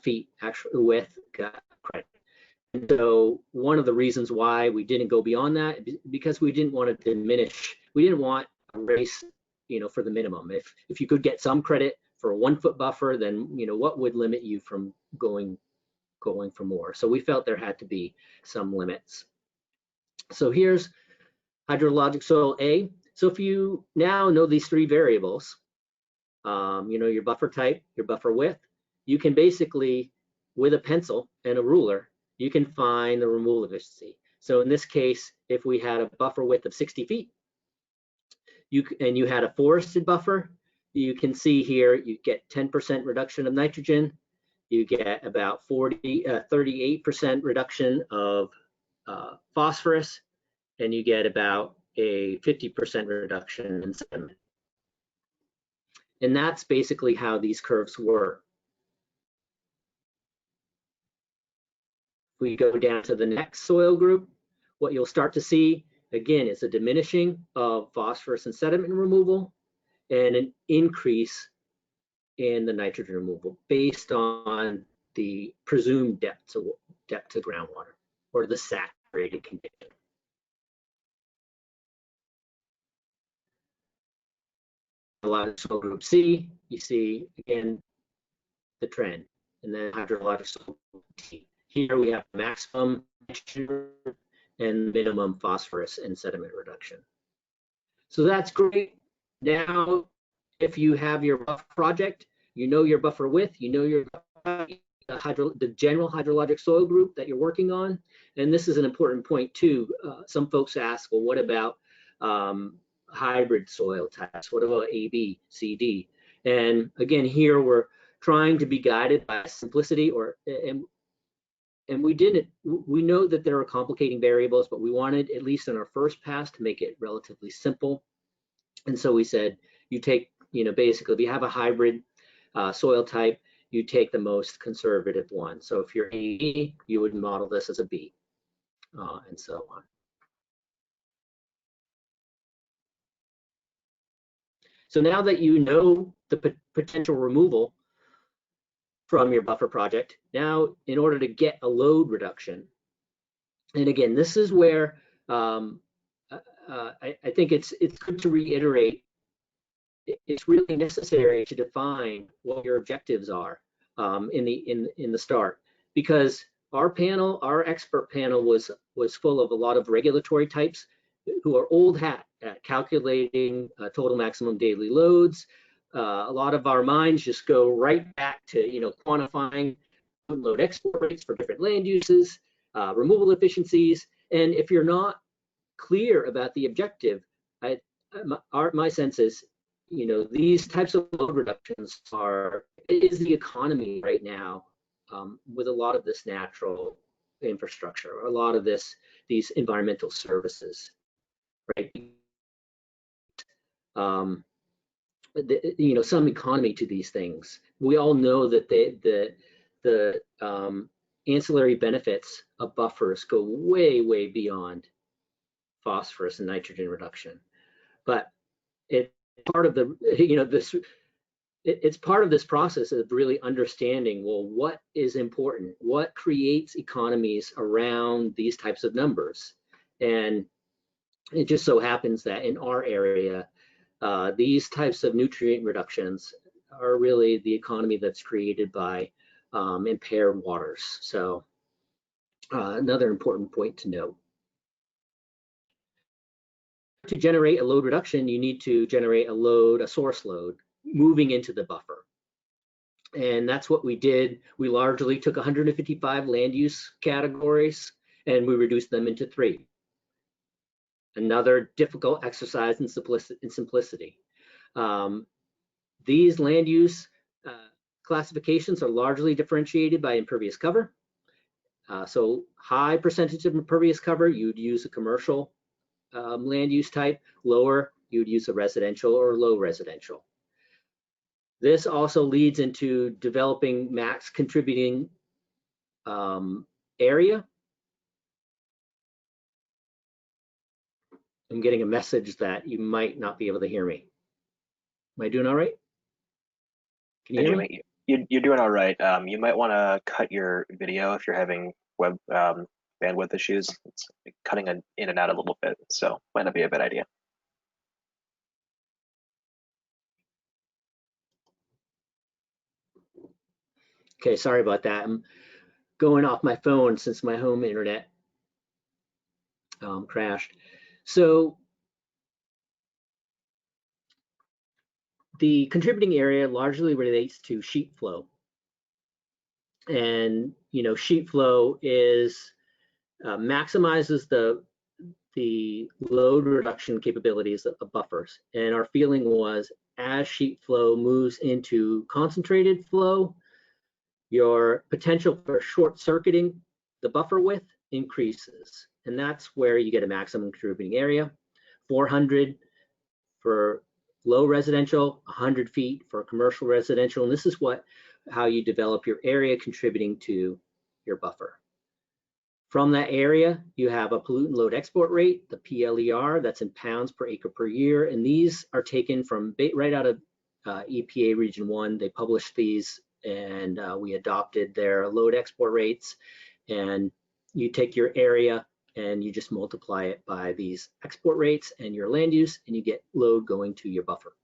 feet actual width got credit. And so one of the reasons why we didn't go beyond that, because we didn't want to diminish, we didn't want a race, for the minimum. If you could get some credit for a 1-foot buffer, then what would limit you from going for more? So we felt there had to be some limits. So here's hydrologic soil A. So if you now know these three variables, your buffer type, your buffer width. You can basically, with a pencil and a ruler, you can find the removal efficiency. So in this case, if we had a buffer width of 60 feet, and you had a forested buffer, you can see here you get 10% reduction of nitrogen, you get about 38% reduction of phosphorus, and you get about a 50% reduction in sediment. And that's basically how these curves work. If we go down to the next soil group, what you'll start to see, again, is a diminishing of phosphorus and sediment removal and an increase in the nitrogen removal based on the presumed depth to groundwater or the saturated condition. A lot of soil group C, you see again the trend, and then hydrologic soil group T. Here we have maximum nitrogen and minimum phosphorus and sediment reduction. So that's great. Now, if you have your buffer project, you know your buffer width, you know your the general hydrologic soil group that you're working on. And this is an important point too. Some folks ask, well, what about hybrid soil types? What about A, B, C, D? And again, here we're trying to be guided by simplicity, and we know that there are complicating variables, but we wanted, at least in our first pass, to make it relatively simple. And so we said, you take, basically, if you have a hybrid soil type, you take the most conservative one. So if you're A, you would model this as a B, and so on. So now that you know the potential removal from your buffer project, now in order to get a load reduction, and again, this is where I think it's good to reiterate, it's really necessary to define what your objectives are in the start, because our expert panel was full of a lot of regulatory types who are old hat at calculating total maximum daily loads. A lot of our minds just go right back to quantifying load export rates for different land uses, removal efficiencies, and if you're not clear about the objective, my sense is, these types of load reductions is the economy right now with a lot of this natural infrastructure, a lot of these environmental services, right? Some economy to these things. We all know that the ancillary benefits of buffers go way, way beyond phosphorus and nitrogen reduction, but it's part of it's part of this process of really understanding, well, what is important, what creates economies around these types of numbers. And it just so happens that in our area, these types of nutrient reductions are really the economy that's created by impaired waters. So another important point to note. To generate a load reduction, you need to generate a source load moving into the buffer. And that's what we did. We largely took 155 land use categories and we reduced them into 3. Another difficult exercise in simplicity. These land use classifications are largely differentiated by impervious cover. So high percentage of impervious cover, you'd use a commercial land use type. Lower, you'd use a residential or low residential. This also leads into developing max contributing area. I'm getting a message that you might not be able to hear me. Am I doing all right? Can you hear me? You're doing all right. You might want to cut your video if you're having web bandwidth issues. It's cutting in and out a little bit, so might not be a bad idea. Okay, sorry about that. I'm going off my phone since my home internet crashed. So the contributing area largely relates to sheet flow. And, you know, sheet flow is maximizes the load reduction capabilities of buffers. And our feeling was, as sheet flow moves into concentrated flow, your potential for short circuiting the buffer width increases. And that's where you get a maximum contributing area. 400 for low residential, 100 feet for commercial residential. And this is how you develop your area contributing to your buffer. From that area, you have a pollutant load export rate, the PLER, that's in pounds per acre per year. And these are taken from right out of EPA Region 1. They published these, and we adopted their load export rates. And you take your area and you just multiply it by these export rates and your land use, and you get load going to your buffer.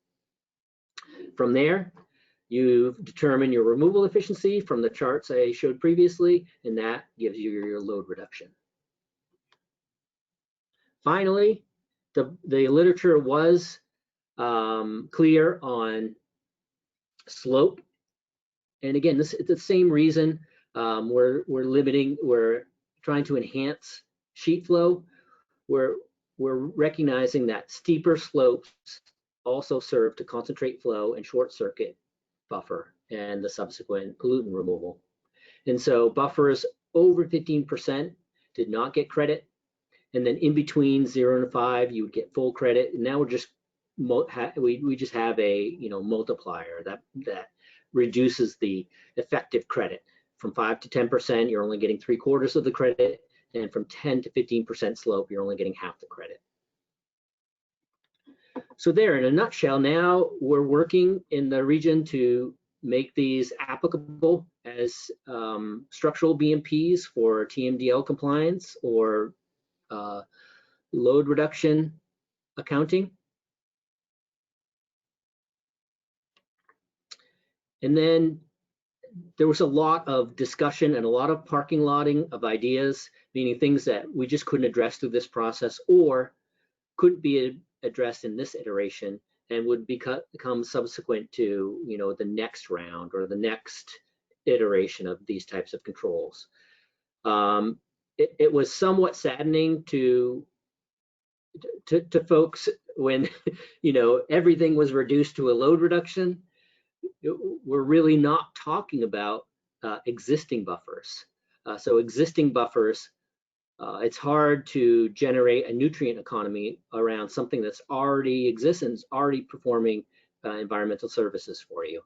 From there, you determine your removal efficiency from the charts I showed previously, and that gives you your load reduction. Finally, the literature was clear on slope. And again, this is the same reason we're trying to enhance sheet flow. We're recognizing that steeper slopes also serve to concentrate flow and short circuit buffer and the subsequent pollutant removal. And so buffers over 15% did not get credit. And then in between 0 and 5, you would get full credit. And now we're just, we just have a multiplier that reduces the effective credit. From 5 to 10%, you're only getting 3/4 of the credit. And from 10 to 15% slope, you're only getting half the credit. So there, in a nutshell, now we're working in the region to make these applicable as structural BMPs for TMDL compliance or load reduction accounting. And then there was a lot of discussion and a lot of parking lotting of ideas, meaning things that we just couldn't address through this process or couldn't be addressed in this iteration and would become subsequent to the next round or the next iteration of these types of controls. It was somewhat saddening to folks when everything was reduced to a load reduction. We're really not talking about existing buffers. So existing buffers, it's hard to generate a nutrient economy around something that's already exists and is already performing environmental services for you.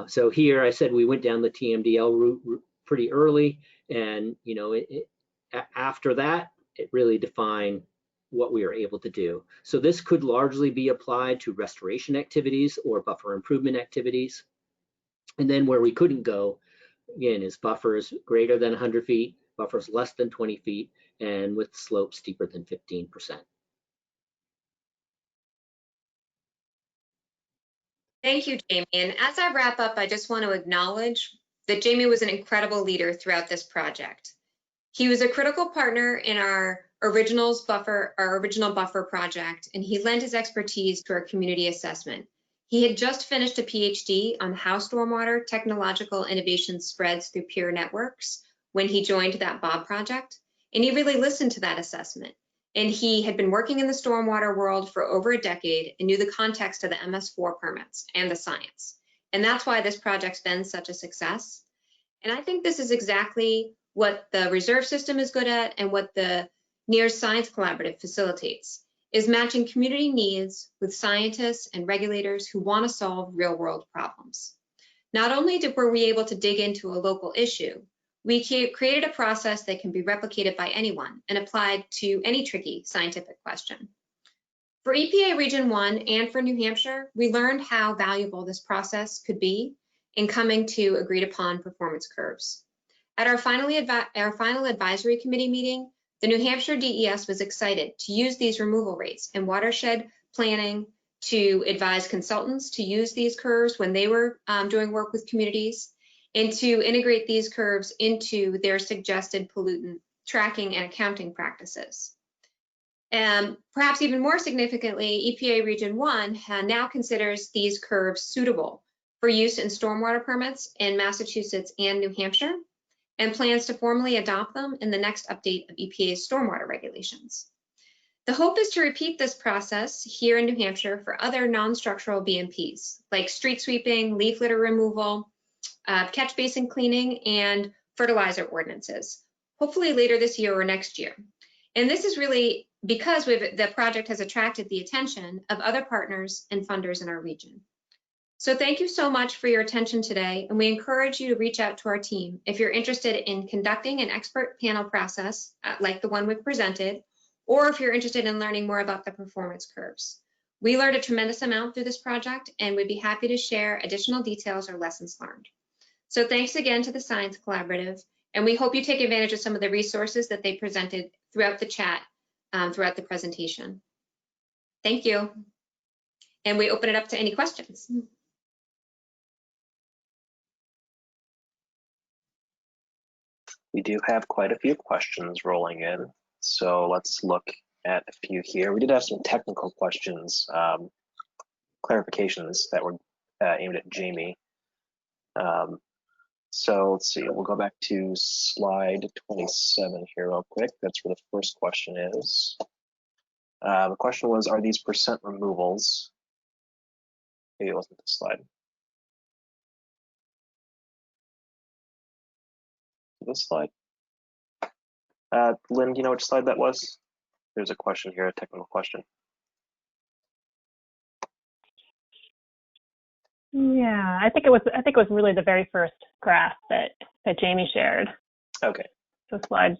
So here I said we went down the TMDL route pretty early, and after that, it really defined what we are able to do. So this could largely be applied to restoration activities or buffer improvement activities. And then where we couldn't go, again, is buffers greater than 100 feet, buffers less than 20 feet, and with slopes steeper than 15%. Thank you, Jamie. And as I wrap up, I just want to acknowledge that Jamie was an incredible leader throughout this project. He was a critical partner in our original buffer project, and he lent his expertise to our community assessment. He had just finished a PhD on how stormwater technological innovation spreads through peer networks when he joined that Bob project, and he really listened to that assessment. And he had been working in the stormwater world for over a decade and knew the context of the MS4 permits and the science. And that's why this project's been such a success. And I think this is exactly what the reserve system is good at and what the NERRS Science Collaborative facilitates, is matching community needs with scientists and regulators who want to solve real world problems. Not only were we able to dig into a local issue, we created a process that can be replicated by anyone and applied to any tricky scientific question. For EPA Region 1 and for New Hampshire, we learned how valuable this process could be in coming to agreed upon performance curves. At our final advisory committee meeting, the New Hampshire DES was excited to use these removal rates in watershed planning to advise consultants to use these curves when they were doing work with communities, and to integrate these curves into their suggested pollutant tracking and accounting practices. Perhaps even more significantly, EPA Region 1 now considers these curves suitable for use in stormwater permits in Massachusetts and New Hampshire, and plans to formally adopt them in the next update of EPA's stormwater regulations. The hope is to repeat this process here in New Hampshire for other non-structural BMPs, like street sweeping, leaf litter removal, catch basin cleaning, and fertilizer ordinances, hopefully later this year or next year. And this is really because the project has attracted the attention of other partners and funders in our region. So thank you so much for your attention today, and we encourage you to reach out to our team if you're interested in conducting an expert panel process like the one we've presented, or if you're interested in learning more about the performance curves. We learned a tremendous amount through this project, and we'd be happy to share additional details or lessons learned. So thanks again to the Science Collaborative, and we hope you take advantage of some of the resources that they presented throughout the chat, throughout the presentation. Thank you. And we open it up to any questions. We do have quite a few questions rolling in, so let's look at a few here. We did have some technical questions, clarifications that were aimed at Jamie. So let's see, we'll go back to slide 27 here real quick. That's where the first question is. The question was, are these percent removals? Maybe it wasn't this slide. This slide. Lynn, do you know which slide that was? There's a question here, a technical question. Yeah, I think it was really the very first graph that Jamie shared. Okay. So slide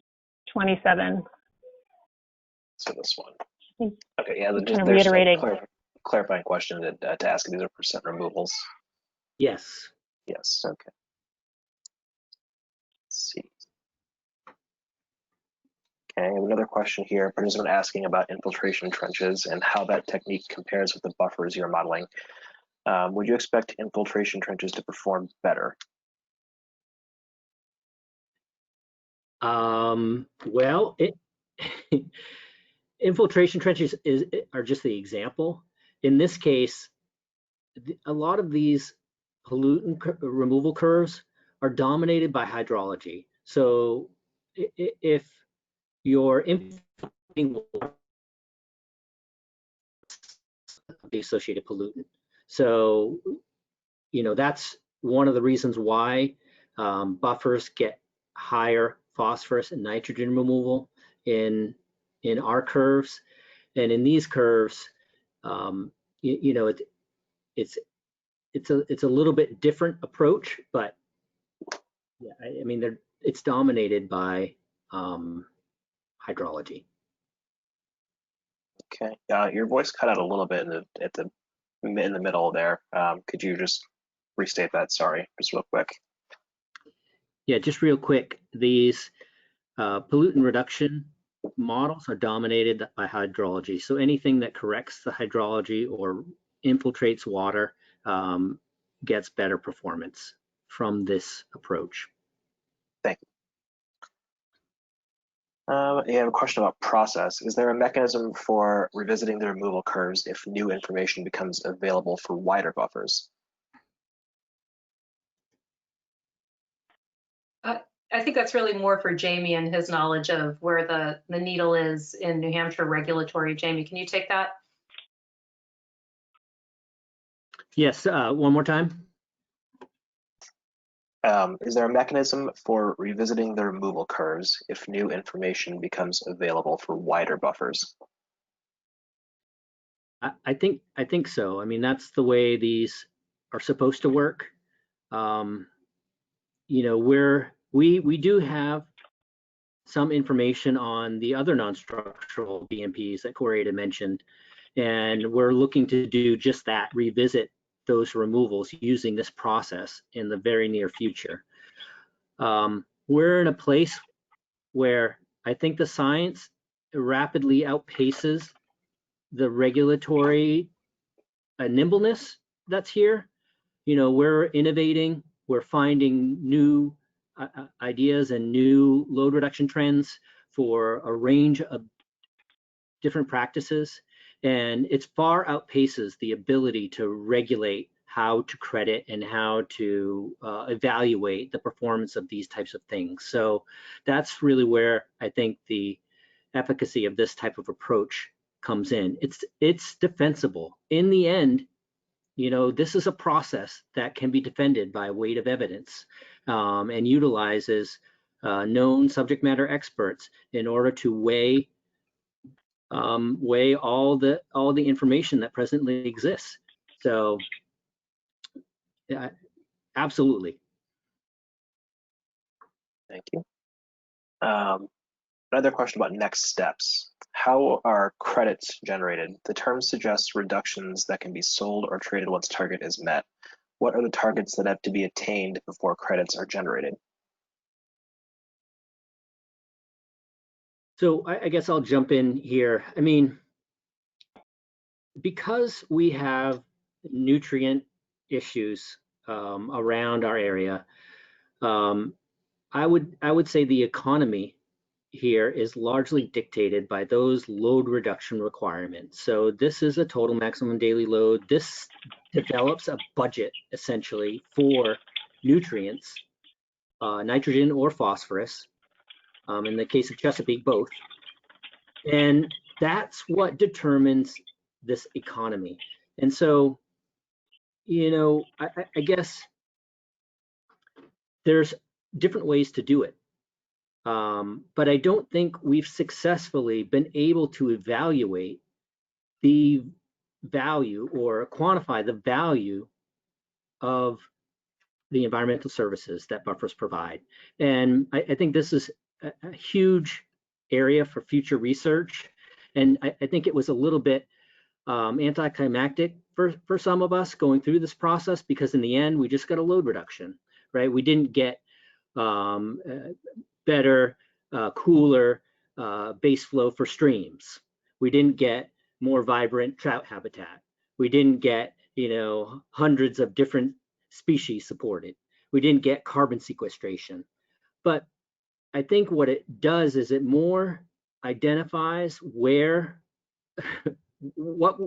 27. So this one. Okay, yeah, just reiterating. Clarifying question to ask if these are percent removals. Yes. Yes, okay. Let's see. Okay, another question here, participant asking about infiltration trenches and how that technique compares with the buffers you're modeling. Would you expect infiltration trenches to perform better? Well, infiltration trenches are just the example. In this case, a lot of these pollutant removal curves are dominated by hydrology. So if you're infiltrating water, the associated pollutant. So, you know, that's one of the reasons why buffers get higher phosphorus and nitrogen removal in our curves. And in these curves, you know, it's a little bit different approach, but yeah, I mean, it's dominated by hydrology. Okay, your voice cut out a little bit in the middle there. Could you just restate that? Sorry, just real quick. Yeah, just real quick. These pollutant reduction models are dominated by hydrology. So anything that corrects the hydrology or infiltrates water gets better performance from this approach. Thank you. You have a question about process. Is there a mechanism for revisiting the removal curves if new information becomes available for wider buffers? I think that's really more for Jamie and his knowledge of where the needle is in New Hampshire regulatory. Jamie, can you take that? Yes, one more time. Is there a mechanism for revisiting the removal curves if new information becomes available for wider buffers? I think so. I mean, that's the way these are supposed to work. You know, we do have some information on the other non-structural BMPs that Corey had mentioned, and we're looking to do just that, revisit those removals using this process in the very near future. We're in a place where I think the science rapidly outpaces the regulatory nimbleness that's here. You know, we're innovating, we're finding new ideas and new load reduction trends for a range of different practices, and it far outpaces the ability to regulate how to credit and how to evaluate the performance of these types of things. So that's really where I think the efficacy of this type of approach comes in. It's defensible. In the end, you know, this is a process that can be defended by weight of evidence and utilizes known subject matter experts in order to weigh all the information that presently exists. So absolutely. Thank you. Another question about next steps. How are credits generated? The term suggests reductions that can be sold or traded once target is met. What are the targets that have to be attained before credits are generated? So I guess I'll jump in here. I mean, because we have nutrient issues around our area, I would say the economy here is largely dictated by those load reduction requirements. So this is a total maximum daily load. This develops a budget essentially for nutrients, nitrogen or phosphorus, in the case of Chesapeake, both. And that's what determines this economy. And so, you know, I guess there's different ways to do it. But I don't think we've successfully been able to evaluate the value or quantify the value of the environmental services that buffers provide. And I think this is a huge area for future research. And I think it was a little bit anticlimactic for some of us going through this process, because in the end, we just got a load reduction, right? We didn't get better, cooler base flow for streams. We didn't get more vibrant trout habitat. We didn't get, you know, hundreds of different species supported. We didn't get carbon sequestration. But I think what it does is it more identifies where what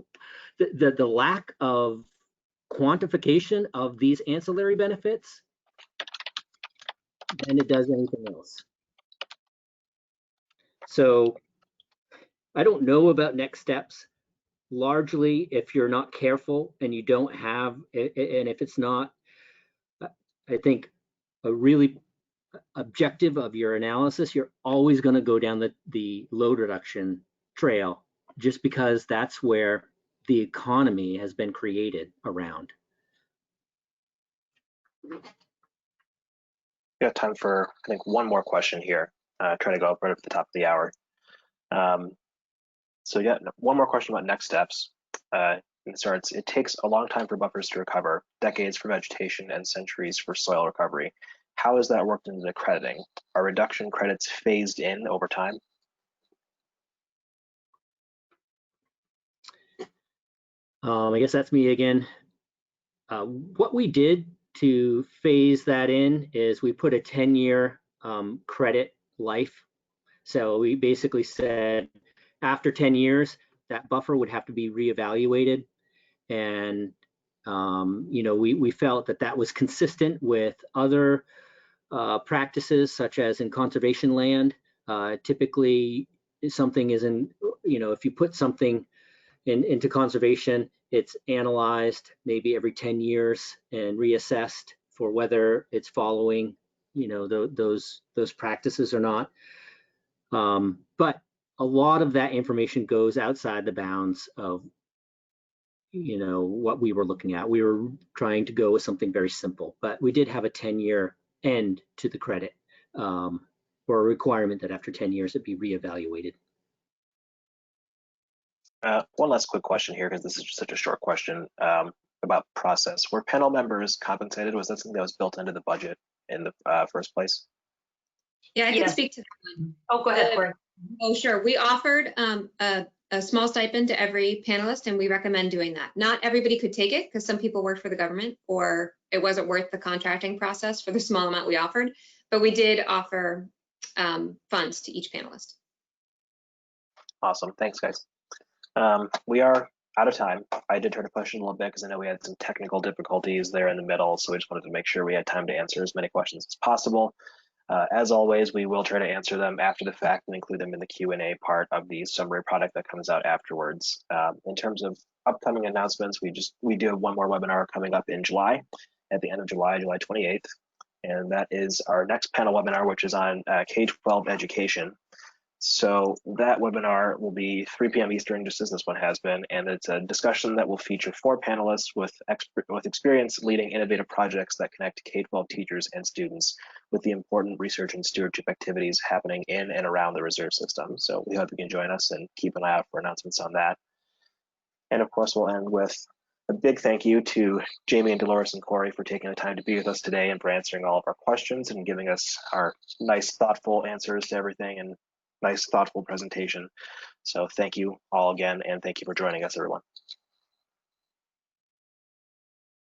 the lack of quantification of these ancillary benefits than it does anything else. So I don't know about next steps. Largely, if you're not careful and you don't have, and if it's not, I think, a really objective of your analysis, you're always going to go down the load reduction trail, just because that's where the economy has been created around. We got time for, I think, one more question here. Trying to go up right up at the top of the hour. So yeah, one more question about next steps. It starts, it takes a long time for buffers to recover, decades for vegetation and centuries for soil recovery. How is that worked into the crediting? Are reduction credits phased in over time? I guess that's me again. What we did to phase that in is we put a 10-year credit life. So we basically said after 10 years, that buffer would have to be reevaluated. And, you know, we felt that that was consistent with other practices, such as in conservation land. Typically, something is in, you know, if you put something into conservation, it's analyzed maybe every 10 years and reassessed for whether it's following, you know, those practices or not. But a lot of that information goes outside the bounds of, you know, what we were looking at. We were trying to go with something very simple, but we did have a 10-year end to the credit, or a requirement that after 10 years it be reevaluated. One last quick question here, because this is just such a short question about process. Were panel members compensated? Was that something that was built into the budget in the first place? Yeah, I can speak to that one. Oh, go ahead, Corey. Oh, sure. We offered a small stipend to every panelist, and we recommend doing that. Not everybody could take it because some people worked for the government or it wasn't worth the contracting process for the small amount we offered, but we did offer funds to each panelist. Awesome. Thanks, guys. We are out of time. I did try to push it a little bit because I know we had some technical difficulties there in the middle, so we just wanted to make sure we had time to answer as many questions as possible. As always, we will try to answer them after the fact and include them in the Q&A part of the summary product that comes out afterwards. In terms of upcoming announcements, we do have one more webinar coming up in July, at the end of July, July 28th. And that is our next panel webinar, which is on K-12 education. So that webinar will be 3 p.m. Eastern, just as this one has been, and it's a discussion that will feature 4 panelists with experience leading innovative projects that connect K-12 teachers and students with the important research and stewardship activities happening in and around the reserve system. So we hope you can join us and keep an eye out for announcements on that. And of course, we'll end with a big thank you to Jamie and Dolores and Corey for taking the time to be with us today and for answering all of our questions and giving us our nice, thoughtful answers to everything and nice, thoughtful presentation. So thank you all again, and thank you for joining us, everyone.